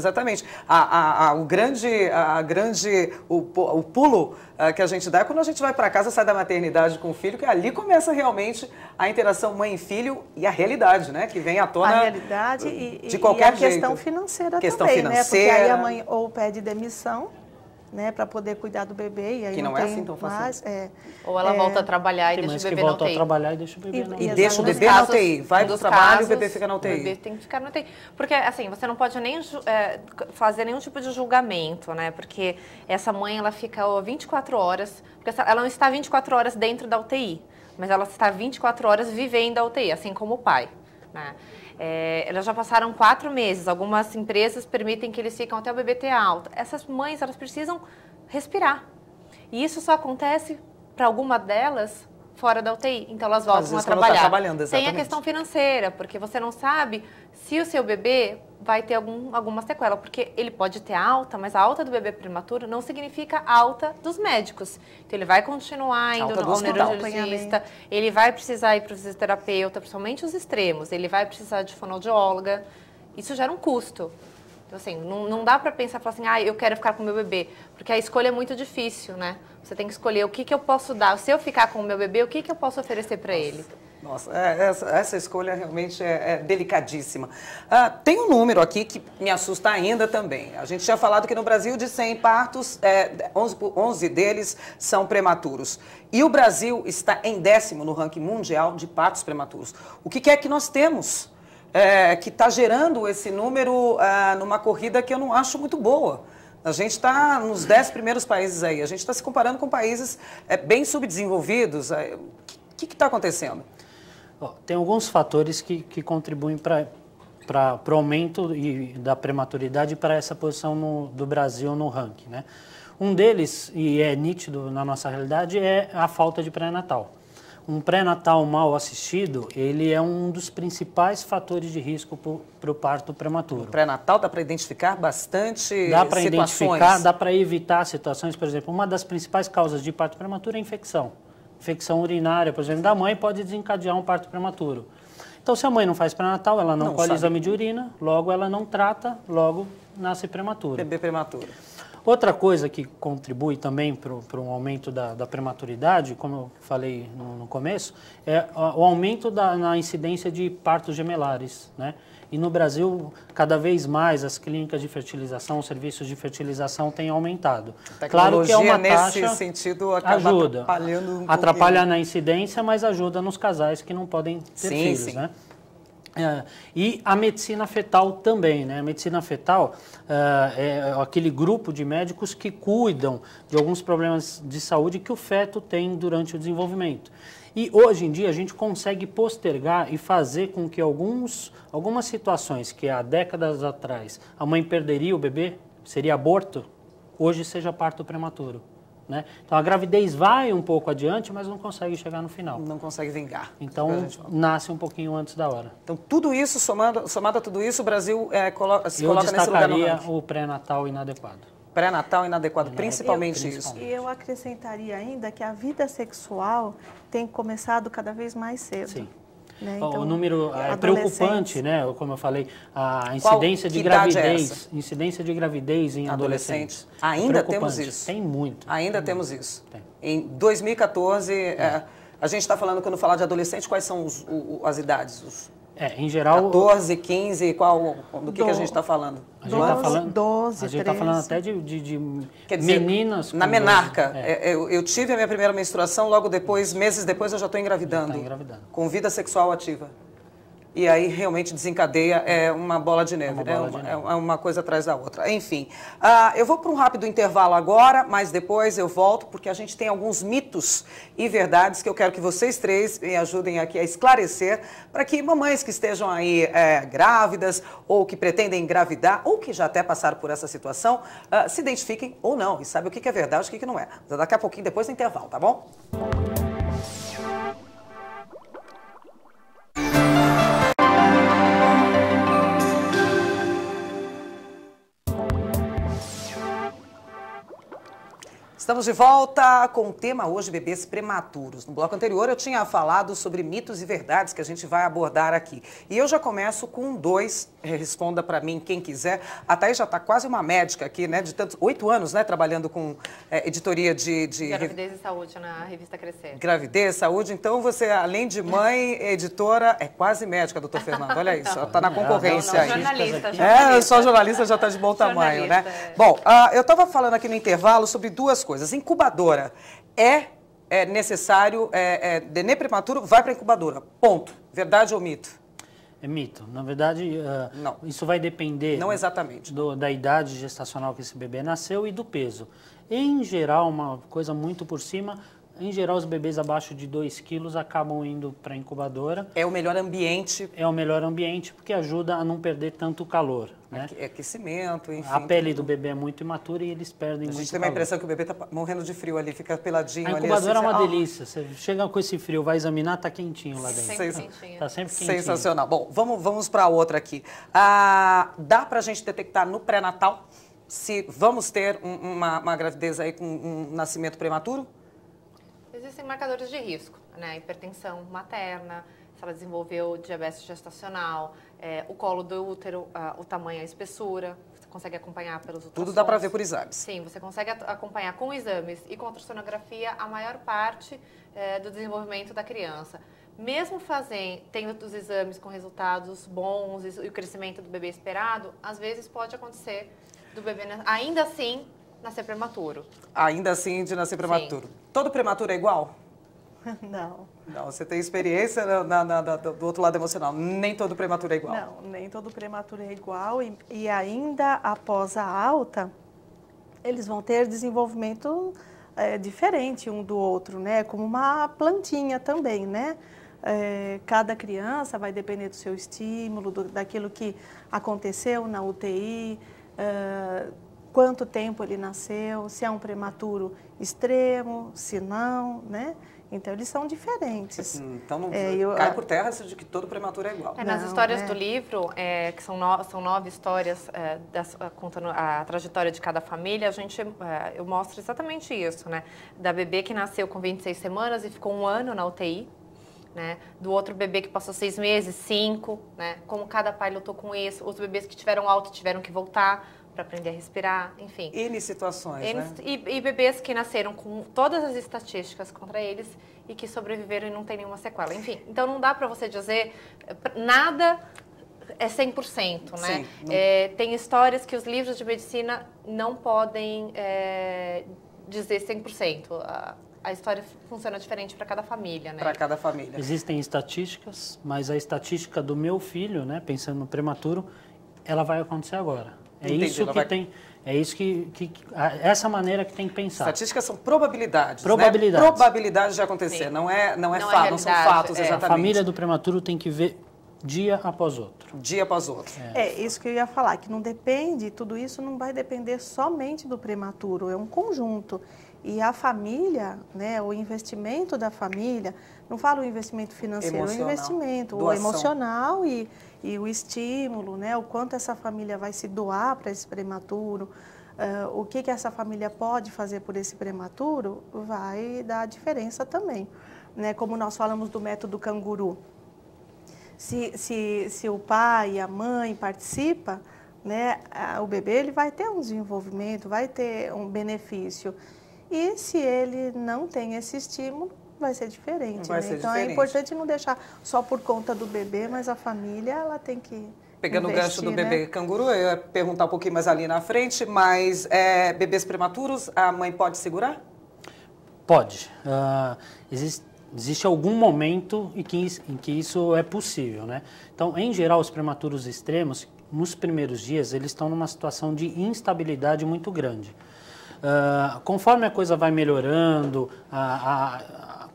S1: O pulo que a gente dá é quando a gente vai para casa, sai da maternidade com o filho, que ali começa realmente a interação mãe e filho e a realidade, né? Que vem à tona.
S3: A realidade
S1: de qualquer
S3: jeito. E a questão financeira também, né? Porque aí a mãe ou pede demissão, né, para poder cuidar do bebê. E aí
S1: que não é assim tão fácil.
S4: Ou ela volta a trabalhar e deixa o bebê na UTI.
S2: Volta a trabalhar e deixa o bebê na UTI.
S1: E deixa o bebê na UTI. Vai pro trabalho e o bebê fica na UTI.
S4: O bebê tem que ficar na UTI. Porque, assim, você não pode nem fazer nenhum tipo de julgamento, né? Porque essa mãe, ela fica 24 horas... Porque ela não está 24 horas dentro da UTI, mas ela está 24 horas vivendo a UTI, assim como o pai, né? Elas já passaram 4 meses. Algumas empresas permitem que eles ficam até o bebê ter alta. Essas mães, elas precisam respirar. E isso só acontece para alguma delas fora da UTI. Então, elas voltam a trabalhar.
S1: Tá trabalhando, exatamente.
S4: Tem a questão financeira, porque você não sabe se o seu bebê vai ter alguma sequela. Porque ele pode ter alta, mas a alta do bebê prematuro não significa alta dos médicos. Então, ele vai continuar indo ao neurologista, ele vai precisar ir para o fisioterapeuta, principalmente os extremos. Ele vai precisar de fonoaudióloga. Isso gera um custo. Então, assim, não dá para pensar e falar assim, eu quero ficar com o meu bebê. Porque a escolha é muito difícil, né? Você tem que escolher o que eu posso dar. Se eu ficar com o meu bebê, o que eu posso oferecer para ele?
S1: Nossa, essa escolha realmente é delicadíssima. Tem um número aqui que me assusta ainda também. A gente tinha falado que no Brasil, de 100 partos, 11 deles são prematuros. E o Brasil está em 10º no ranking mundial de partos prematuros. O que é que nós temos que está gerando esse número numa corrida que eu não acho muito boa? A gente está nos 10 primeiros países aí. A gente está se comparando com países bem subdesenvolvidos. O que está acontecendo?
S2: Tem alguns fatores que contribuem para o aumento da prematuridade para essa posição do Brasil no ranking, né? Um deles, e é nítido na nossa realidade, é a falta de pré-natal. Um pré-natal mal assistido, ele é um dos principais fatores de risco para o parto prematuro. O
S1: pré-natal dá para identificar bastante situações?
S2: Dá para identificar, dá para evitar situações, por exemplo, uma das principais causas de parto prematuro é a infecção. Infecção urinária, por exemplo, da mãe pode desencadear um parto prematuro. Então, se a mãe não faz pré-natal, ela não colhe exame de urina, logo ela não trata, logo nasce prematuro.
S1: Bebê prematuro.
S2: Outra coisa que contribui também para um aumento da prematuridade, como eu falei no começo, é o aumento na incidência de partos gemelares, né? E no Brasil, cada vez mais, as clínicas de fertilização, os serviços de fertilização têm aumentado.
S1: Claro que é uma taxa, nesse sentido, acaba
S2: ajuda,
S1: atrapalhando
S2: atrapalha na incidência, mas ajuda nos casais que não podem ter filhos, né? E a medicina fetal também, né? A medicina fetal é aquele grupo de médicos que cuidam de alguns problemas de saúde que o feto tem durante o desenvolvimento. E hoje em dia a gente consegue postergar e fazer com que algumas situações que há décadas atrás a mãe perderia o bebê, seria aborto, hoje seja parto prematuro. Né? Então a gravidez vai um pouco adiante, mas não consegue chegar no final.
S1: Não consegue vingar.
S2: Então nasce um pouquinho antes da hora.
S1: Então tudo isso, somado a tudo isso, o Brasil se coloca nesse lugar no ranking.
S2: Eu destacaria o pré-natal inadequado.
S1: Pré-natal inadequado, principalmente isso.
S3: E eu acrescentaria ainda que a vida sexual tem começado cada vez mais cedo.
S2: Sim.
S3: Né? Então,
S2: o número é preocupante, né? Como eu falei, a incidência de gravidez, em adolescentes.
S1: Ainda temos isso?
S2: Tem muito.
S1: Ainda temos isso. Tem. Em 2014, a gente está falando, quando falar de adolescente, quais são as idades?
S2: Em geral...
S1: 14, 15, do que a gente está falando?
S2: A gente está falando,
S3: 12,
S2: a gente está falando até de meninas...
S1: Na menarca, eu tive a minha primeira menstruação, logo depois, meses depois, eu já estou engravidando.
S2: Já está engravidando. Com
S1: vida sexual ativa. E aí realmente desencadeia uma bola de neve, né? É uma coisa atrás da outra. Enfim, eu vou para um rápido intervalo agora, mas depois eu volto, porque a gente tem alguns mitos e verdades que eu quero que vocês três me ajudem aqui a esclarecer, para que mamães que estejam aí grávidas, ou que pretendem engravidar, ou que já até passaram por essa situação, se identifiquem ou não, e saibam o que é verdade e o que não é. Mas daqui a pouquinho, depois do intervalo, tá bom? Estamos de volta com o tema hoje, bebês prematuros. No bloco anterior eu tinha falado sobre mitos e verdades que a gente vai abordar aqui. E eu já começo com 2, responda para mim quem quiser. A Thaís já está quase uma médica aqui, né? De tantos 8 anos, né? Trabalhando com editoria de...
S4: Gravidez e Saúde na revista Crescer.
S1: Gravidez, Saúde. Então você, além de mãe, editora, é quase médica, doutor Fernando. Olha isso, está na concorrência aí.
S4: Jornalista.
S1: Só jornalista já está de bom tamanho, né? Bom, eu estava falando aqui no intervalo sobre 2 coisas. Incubadora é necessário, nenê prematuro vai para incubadora, ponto. Verdade ou mito?
S2: É mito. Na verdade, isso vai depender
S1: não exatamente.
S2: Da idade gestacional que esse bebê nasceu e do peso. Em geral, uma coisa muito por cima, em geral os bebês abaixo de 2 quilos acabam indo para a incubadora.
S1: É o melhor ambiente.
S2: É o melhor ambiente porque ajuda a não perder tanto calor. Né?
S1: Aquecimento, enfim.
S2: A pele do bebê é muito imatura e eles perdem muito calor.
S1: A gente tem uma impressão que o bebê está morrendo de frio ali, fica peladinho ali.
S2: A incubadora é uma delícia. Você chega com esse frio, vai examinar, está quentinho lá dentro. Está sempre quentinho.
S1: Sensacional. Bom, vamos para outra aqui. Dá para a gente detectar no pré-natal se vamos ter uma gravidez aí com um nascimento prematuro?
S4: Existem marcadores de risco, né? Hipertensão materna, se ela desenvolveu diabetes gestacional, o colo do útero, o tamanho, a espessura, você consegue acompanhar pelos ultrassons.
S1: Tudo dá para ver por exames.
S4: Sim, você consegue acompanhar com exames e com ultrassonografia a maior parte do desenvolvimento da criança. Mesmo tendo os exames com resultados bons e o crescimento do bebê esperado, às vezes pode acontecer do bebê, ainda assim, nascer prematuro.
S1: Ainda assim, de nascer prematuro. Sim. Todo prematuro é igual?
S3: Não.
S1: Não, você tem experiência do outro lado emocional. Nem todo prematuro é igual.
S3: Não, nem todo prematuro é igual. E ainda após a alta, eles vão ter desenvolvimento diferente um do outro, né? Como uma plantinha também, né? Cada criança vai depender do seu estímulo, daquilo que aconteceu na UTI, quanto tempo ele nasceu, se é um prematuro extremo, se não, né? Então, eles são diferentes.
S1: Então, não cai por terra de que todo prematuro é igual.
S4: Nas histórias do livro, que são 9 histórias contando a trajetória de cada família, eu mostro exatamente isso, né? Da bebê que nasceu com 26 semanas e ficou 1 ano na UTI, né? Do outro bebê que passou 6 meses, 5, né? Como cada pai lutou com isso. Os bebês que tiveram alta tiveram que voltar para aprender a respirar, enfim.
S1: N situações, né?
S4: E bebês que nasceram com todas as estatísticas contra eles e que sobreviveram e não tem nenhuma sequela. Enfim, então não dá para você dizer nada é 100%, né?
S1: Sim,
S4: tem histórias que os livros de medicina não podem dizer 100%. A história funciona diferente para cada família, né?
S1: Para cada família.
S2: Existem estatísticas, mas a estatística do meu filho, né, pensando no prematuro, ela vai acontecer agora. Essa maneira que tem que pensar.
S1: Estatísticas são probabilidades,
S2: probabilidades.
S1: Né? Probabilidades de acontecer, não são fatos exatamente.
S2: A família do prematuro tem que ver dia após outro.
S1: Dia após outro.
S3: Isso que eu ia falar, que não depende, tudo isso não vai depender somente do prematuro, é um conjunto. E a família, né, o investimento da família, não falo o investimento financeiro, o investimento o emocional e o estímulo, né, o quanto essa família vai se doar para esse prematuro, o que essa família pode fazer por esse prematuro, vai dar diferença também. Né, como nós falamos do método canguru, se o pai e a mãe participam, né, o bebê ele vai ter um desenvolvimento, vai ter um benefício. E se ele não tem esse estímulo, vai ser diferente. Então é importante não deixar só por conta do bebê, mas a família ela tem que
S1: Pegando o gancho do bebê canguru, eu ia perguntar um pouquinho mais ali na frente, mas bebês prematuros, a mãe pode segurar?
S2: Pode. Existe algum momento em que isso é possível, né? Então, em geral, os prematuros extremos, nos primeiros dias, eles estão numa situação de instabilidade muito grande. Conforme a coisa vai melhorando,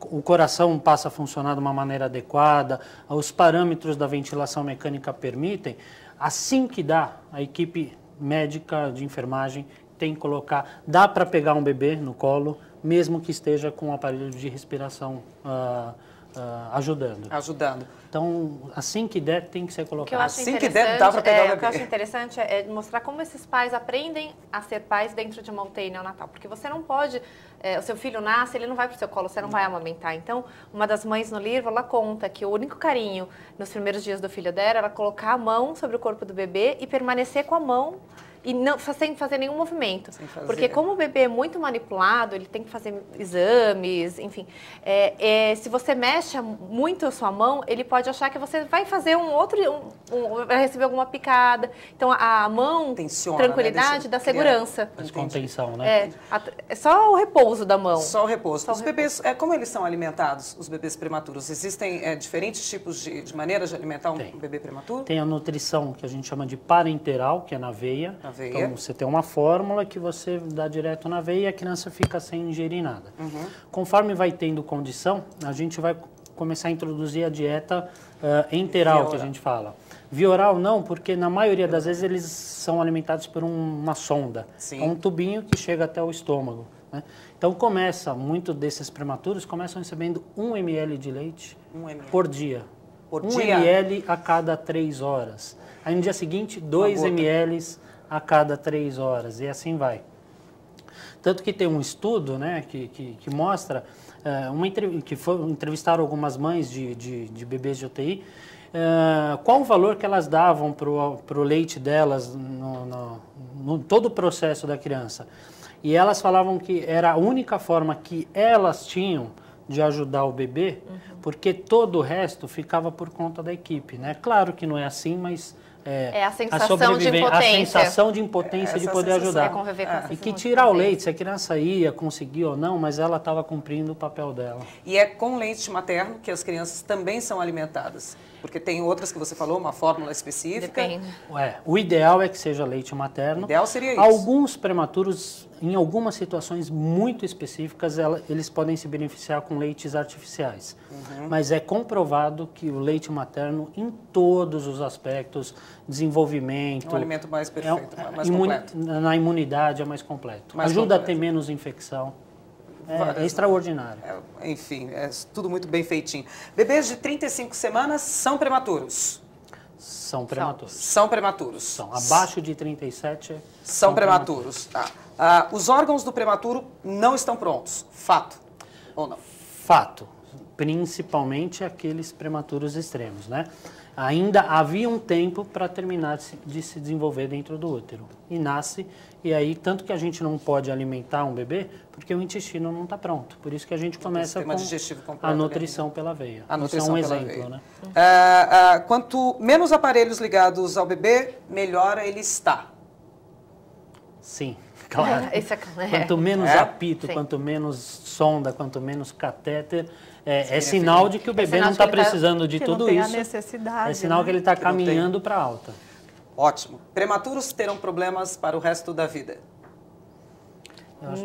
S2: o coração passa a funcionar de uma maneira adequada, os parâmetros da ventilação mecânica permitem, assim que dá, a equipe médica de enfermagem tem que colocar, dá para pegar um bebê no colo, mesmo que esteja com um aparelho de respiração ajudando. Então, assim que der, tem que ser colocado.
S4: O que eu acho
S1: assim que der, dá para pegar o bebê.
S4: O que eu acho interessante é mostrar como esses pais aprendem a ser pais dentro de uma UTI neonatal. Porque você não pode... o seu filho nasce, ele não vai para o seu colo, você não vai amamentar. Então, uma das mães no livro, ela conta que o único carinho nos primeiros dias do filho dela era colocar a mão sobre o corpo do bebê e permanecer com a mão e não sem fazer nenhum movimento. Porque como o bebê é muito manipulado, ele tem que fazer exames, enfim. Se você mexe muito a sua mão, ele pode achar que você vai fazer vai receber alguma picada. Então, a mão,
S1: tensiona,
S4: tranquilidade, dá segurança.
S2: Mas contenção, né?
S4: É só o repouso da mão.
S1: Só o repouso. Os bebês, como eles são alimentados, os bebês prematuros? Existem diferentes tipos de maneiras de alimentar um bebê prematuro?
S2: Tem a nutrição que a gente chama de parenteral, que é na veia. Então, você tem uma fórmula que você dá direto na veia e a criança fica sem ingerir nada. Conforme vai tendo condição, a gente vai começar a introduzir a dieta enteral, que a gente fala. Via oral não, porque na maioria das vezes eles são alimentados por uma sonda. É um tubinho que chega até o estômago, né? Então, muitos desses prematuros começam recebendo 1 ml de leite por dia. 1 ml a cada 3 horas. Aí no dia seguinte, 2 ml a cada 3 horas, e assim vai. Tanto que tem um estudo, né, que mostra, entrevistaram algumas mães de bebês de UTI, qual o valor que elas davam para o leite delas no todo o processo da criança. E elas falavam que era a única forma que elas tinham de ajudar o bebê, porque todo o resto ficava por conta da equipe, né? Claro que não é assim, mas...
S4: a sensação de impotência.
S2: A sensação de impotência de poder ajudar. E que tirar o leite, se a criança ia, conseguir ou não, mas ela estava cumprindo o papel dela.
S1: E é com leite materno que as crianças também são alimentadas? Porque tem outras que você falou, uma fórmula específica.
S4: Depende.
S2: O ideal é que seja leite materno.
S1: O ideal seria isso.
S2: Alguns prematuros, em algumas situações muito específicas, eles podem se beneficiar com leites artificiais. Mas é comprovado que o leite materno, em todos os aspectos, desenvolvimento...
S1: É um alimento mais perfeito, mais completo.
S2: Na imunidade é mais completo. Ajuda a ter menos infecção. É extraordinário.
S1: Enfim, é tudo muito bem feitinho. Bebês de 35 semanas são prematuros?
S2: São prematuros.
S1: São prematuros.
S2: São. Abaixo de 37
S1: são prematuros. Os órgãos do prematuro não estão prontos. Fato ou não?
S2: Fato. Principalmente aqueles prematuros extremos, né? Ainda havia um tempo para terminar de se desenvolver dentro do útero. E nasce, e aí tanto que a gente não pode alimentar um bebê, porque o intestino não está pronto. Por isso que a gente começa com a nutrição pela veia.
S1: A nutrição
S2: Isso é um exemplo, né?
S1: Quanto menos aparelhos ligados ao bebê, melhor ele está.
S2: Sim, claro. Quanto menos apito, quanto menos sonda, quanto menos catéter, é sinal de que o bebê não está precisando de tudo isso.
S3: A necessidade,
S2: é sinal que ele está caminhando para alta.
S1: Ótimo. Prematuros terão problemas para o resto da vida?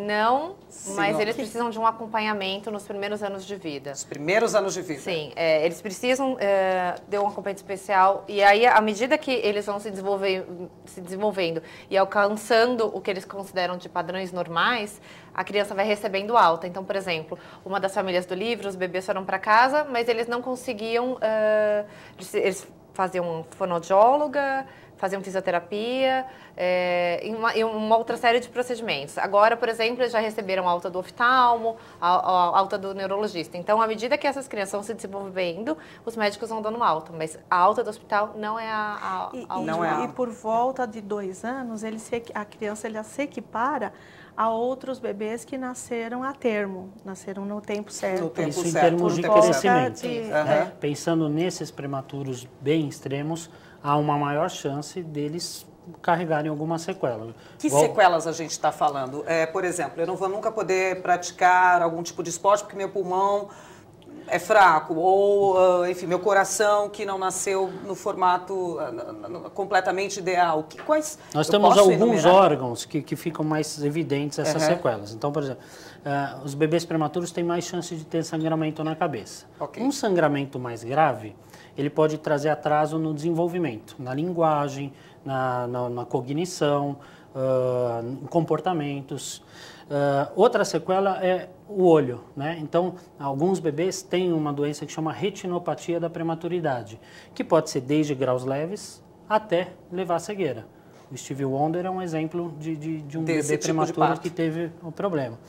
S4: Não, mas eles precisam de um acompanhamento nos primeiros anos de vida.
S1: Os primeiros anos de vida?
S4: Sim, eles precisam de um acompanhamento especial. E aí, à medida que eles vão se desenvolvendo e alcançando o que eles consideram de padrões normais, a criança vai recebendo alta. Então, por exemplo, uma das famílias do livro, os bebês foram para casa, mas eles não conseguiam... Eles faziam fonoaudióloga, faziam fisioterapia e uma outra série de procedimentos. Agora, por exemplo, eles já receberam alta do oftalmo, a alta do neurologista. Então, à medida que essas crianças vão se desenvolvendo, os médicos vão dando alta. Mas a alta do hospital não é a última.
S3: E por volta de 2 anos, a criança se equipara a outros bebês que nasceram a termo, nasceram no tempo certo.
S2: Isso em termos de crescimento. Pensando nesses prematuros bem extremos, há uma maior chance deles carregarem alguma sequela.
S1: Que sequelas a gente está falando? Por exemplo, eu não vou nunca poder praticar algum tipo de esporte porque meu pulmão é fraco, ou, enfim, meu coração que não nasceu no formato completamente ideal.
S2: Nós temos alguns órgãos que ficam mais evidentes essas sequelas. Então, por exemplo, os bebês prematuros têm mais chance de ter sangramento na cabeça. Um sangramento mais grave, ele pode trazer atraso no desenvolvimento, na linguagem, na cognição, comportamentos. Outra sequela é o olho, né? Então, alguns bebês têm uma doença que chama retinopatia da prematuridade, que pode ser desde graus leves até levar à cegueira. O Stevie Wonder é um exemplo de um bebê prematuro que teve um problema.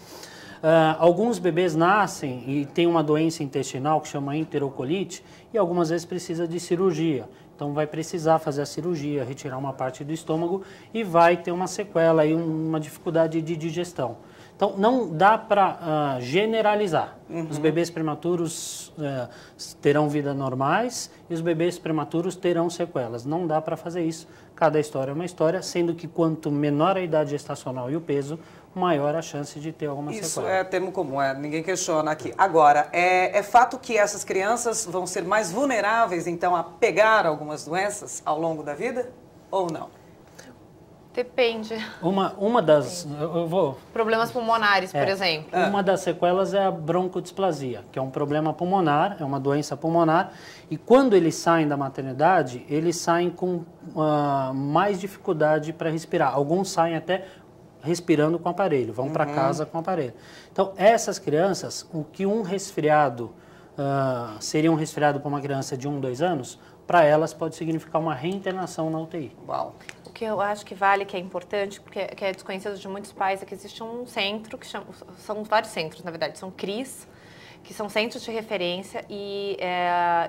S2: Alguns bebês nascem e têm uma doença intestinal que chama enterocolite e algumas vezes precisa de cirurgia. Então vai precisar fazer a cirurgia, retirar uma parte do estômago e vai ter uma sequela e uma dificuldade de digestão. Então não dá para generalizar. Os bebês prematuros terão vida normais e os bebês prematuros terão sequelas. Não dá para fazer isso. Cada história é uma história, sendo que quanto menor a idade gestacional e o peso, maior a chance de ter alguma sequela.
S1: Isso é termo comum, ninguém questiona aqui. Agora, é fato que essas crianças vão ser mais vulneráveis, então, a pegar algumas doenças ao longo da vida ou não?
S4: Depende.
S2: Uma das... Eu vou...
S4: Problemas pulmonares, por exemplo.
S2: Uma das sequelas é a broncodisplasia, que é um problema pulmonar, é uma doença pulmonar. E quando eles saem da maternidade, eles saem com mais dificuldade para respirar. Alguns saem até respirando com aparelho, vão para casa com aparelho. Então, essas crianças, o que um resfriado seria um resfriado para uma criança de 1, 2 anos, para elas pode significar uma reinternação na UTI.
S4: Uau. O que eu acho que vale, que é importante, porque que é desconhecido de muitos pais, é que existe um centro, são vários centros, na verdade, são CRIs, que são centros de referência, e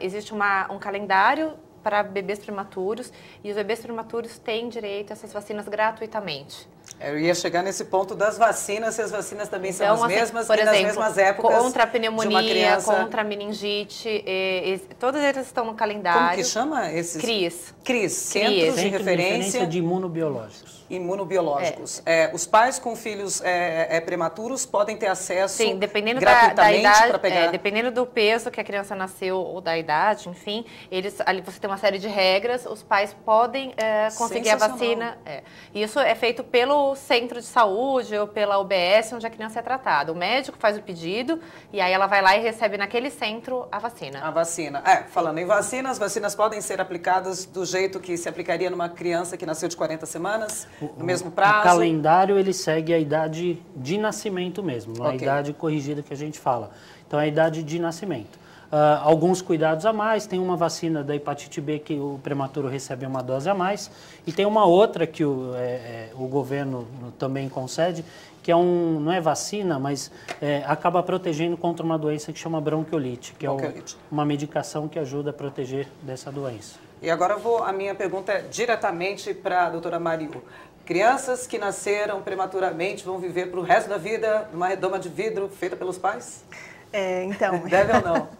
S4: existe um calendário para bebês prematuros, e os bebês prematuros têm direito a essas vacinas gratuitamente.
S1: Eu ia chegar nesse ponto das vacinas, se as vacinas também são as mesmas,
S4: por exemplo,
S1: nas mesmas épocas
S4: contra a pneumonia,
S1: de uma criança...
S4: contra a meningite, todas elas estão no calendário.
S1: Como que chama esses? CRIs, Centros de Referência
S2: de Imunobiológicos.
S1: Imunobiológicos. Os pais com filhos prematuros podem ter acesso
S4: dependendo
S1: gratuitamente
S4: da idade,
S1: para pegar...
S4: dependendo do peso que a criança nasceu ou da idade, enfim, ali você tem uma série de regras, os pais podem conseguir a vacina. Isso é feito pelo centro de saúde ou pela UBS, onde a criança é tratada. O médico faz o pedido e aí ela vai lá e recebe naquele centro a vacina.
S1: A vacina. Falando em vacina, as vacinas podem ser aplicadas do jeito que se aplicaria numa criança que nasceu de 40 semanas, no mesmo prazo?
S2: O calendário, ele segue a idade de nascimento mesmo, a idade corrigida que a gente fala. Então, é a idade de nascimento. Alguns cuidados a mais, tem uma vacina da hepatite B que o prematuro recebe uma dose a mais, e tem uma outra que o governo também concede, que não é vacina, mas acaba protegendo contra uma doença que chama bronquiolite, que é uma medicação que ajuda a proteger dessa doença.
S1: E agora a minha pergunta é diretamente para a doutora Mariu. Crianças que nasceram prematuramente vão viver para o resto da vida numa redoma de vidro feita pelos pais?
S3: Então...
S1: Deve ou não?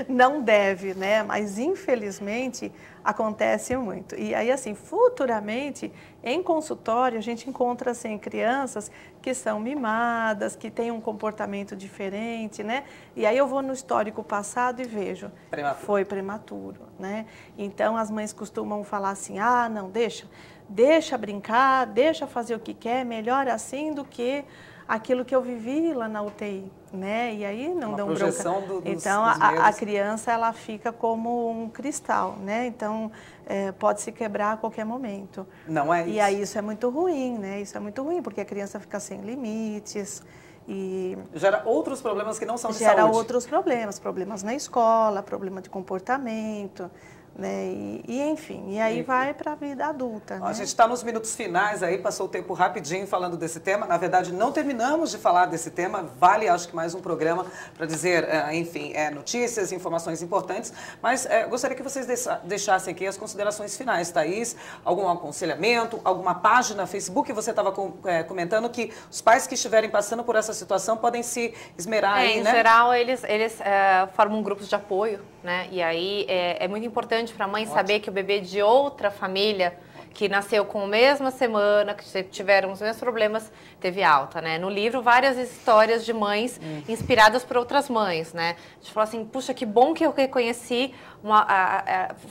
S3: Não deve, né? Mas infelizmente acontece muito. E aí, assim, futuramente, em consultório, a gente encontra, assim, crianças que são mimadas, que têm um comportamento diferente, né? E aí eu vou no histórico passado e vejo, foi prematuro, né? Então, as mães costumam falar assim, não, deixa brincar, deixa fazer o que quer, melhor assim do que aquilo que eu vivi lá na UTI, né? E aí não dão bronca. Então, a criança, ela fica como um cristal, né? Então, pode se quebrar a qualquer momento.
S1: Não é isso?
S3: E aí isso é muito ruim, né? Isso é muito ruim, porque a criança fica sem limites e...
S1: Gera outros problemas que não são de
S3: saúde.
S1: Gera
S3: outros problemas na escola, problema de comportamento, né? Enfim, aí vai para a vida adulta.
S1: A gente está nos minutos finais aí, passou o tempo rapidinho falando desse tema. Na verdade, não terminamos de falar desse tema. Vale, acho que mais um programa para dizer, enfim, notícias, informações importantes. Mas gostaria que vocês deixassem aqui as considerações finais, Thaís. Algum aconselhamento, alguma página, Facebook, você estava comentando que os pais que estiverem passando por essa situação podem se esmerar aí, né?
S4: Em geral, eles formam grupos de apoio, né? E aí é muito importante para a mãe saber que o bebê de outra família que nasceu com a mesma semana, que tiveram os mesmos problemas, teve alta, né? No livro, várias histórias de mães inspiradas por outras mães, né? A gente falou assim, puxa, que bom que eu reconheci,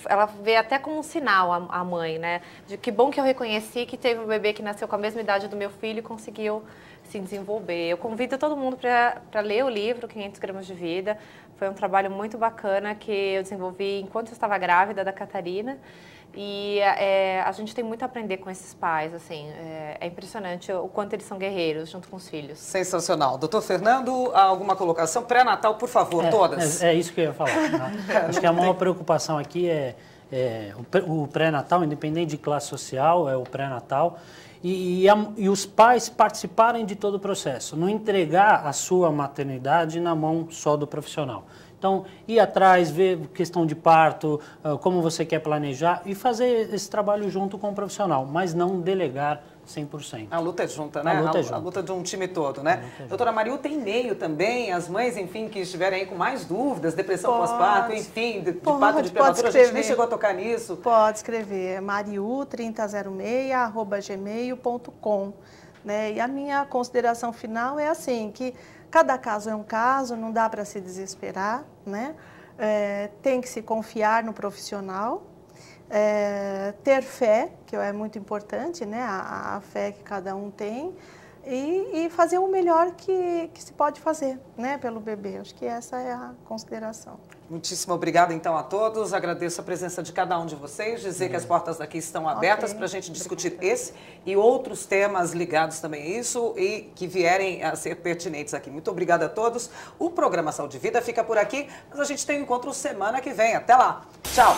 S4: ela vê até como um sinal a mãe, né? De que bom que eu reconheci que teve um bebê que nasceu com a mesma idade do meu filho e conseguiu se desenvolver. Eu convido todo mundo para ler o livro, 500 gramas de vida. Foi um trabalho muito bacana que eu desenvolvi enquanto eu estava grávida da Catarina. E a gente tem muito a aprender com esses pais, assim, é impressionante o quanto eles são guerreiros junto com os filhos.
S1: Sensacional. Doutor Fernando, alguma colocação? Pré-natal, por favor, todas.
S2: É isso que eu ia falar. Acho que a maior preocupação aqui o pré-natal, independente de classe social, é o pré-natal. E os pais participarem de todo o processo, não entregar a sua maternidade na mão só do profissional. Então, ir atrás, ver questão de parto, como você quer planejar e fazer esse trabalho junto com o profissional, mas não delegar 100%.
S1: A luta é junta, né? A luta de um time todo, né? Doutora Mariu, tem e-mail também, as mães, enfim, que estiverem aí com mais dúvidas, depressão pós-parto, enfim, de parto de prematura, a gente nem chegou a tocar nisso.
S3: Pode escrever, mariu3006@gmail.com. Né? E a minha consideração final é assim, que cada caso é um caso, não dá para se desesperar, né? Tem que se confiar no profissional, ter fé, que é muito importante, né? A fé que cada um tem, e fazer o melhor que se pode fazer, né? Pelo bebê. Acho que essa é a consideração.
S1: Muitíssimo obrigada, então, a todos. Agradeço a presença de cada um de vocês. Dizer que as portas daqui estão abertas para a gente discutir esse e outros temas ligados também a isso e que vierem a ser pertinentes aqui. Muito obrigada a todos. O programa Saúde e Vida fica por aqui, mas a gente tem um encontro semana que vem. Até lá. Tchau.